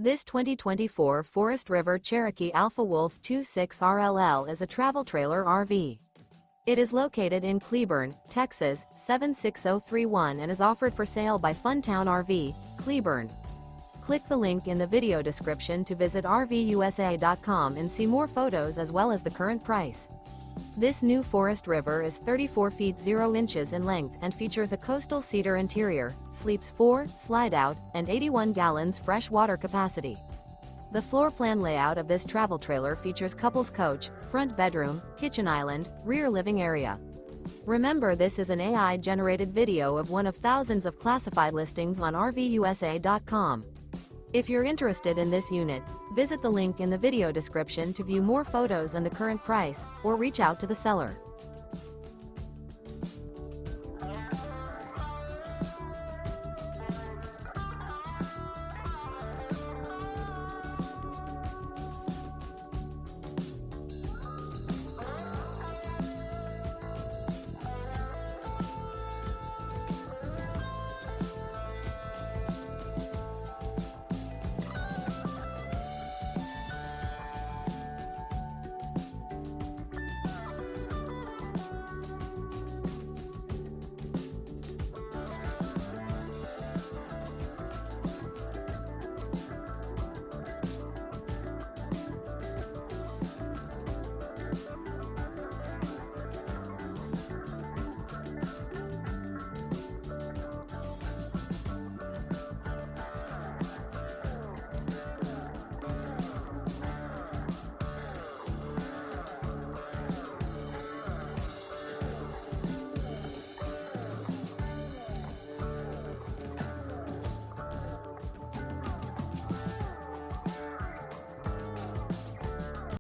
This 2024 Forest River Cherokee Alpha Wolf 26RLL is a travel trailer RV. It is located in Cleburne, Texas, 76031 and is offered for sale by Funtown RV, Cleburne. Click the link in the video description to visit RVUSA.com and see more photos as well as the current price. This new Forest River is 34 feet 0 inches in length and features a coastal cedar interior, sleeps 4, slide-out, and 81 gallons fresh water capacity. The floor plan layout of this travel trailer features couples coach, front bedroom, kitchen island, rear living area. Remember, this is an AI-generated video of one of thousands of classified listings on RVUSA.com. If you're interested in this unit, visit the link in the video description to view more photos and the current price, or reach out to the seller.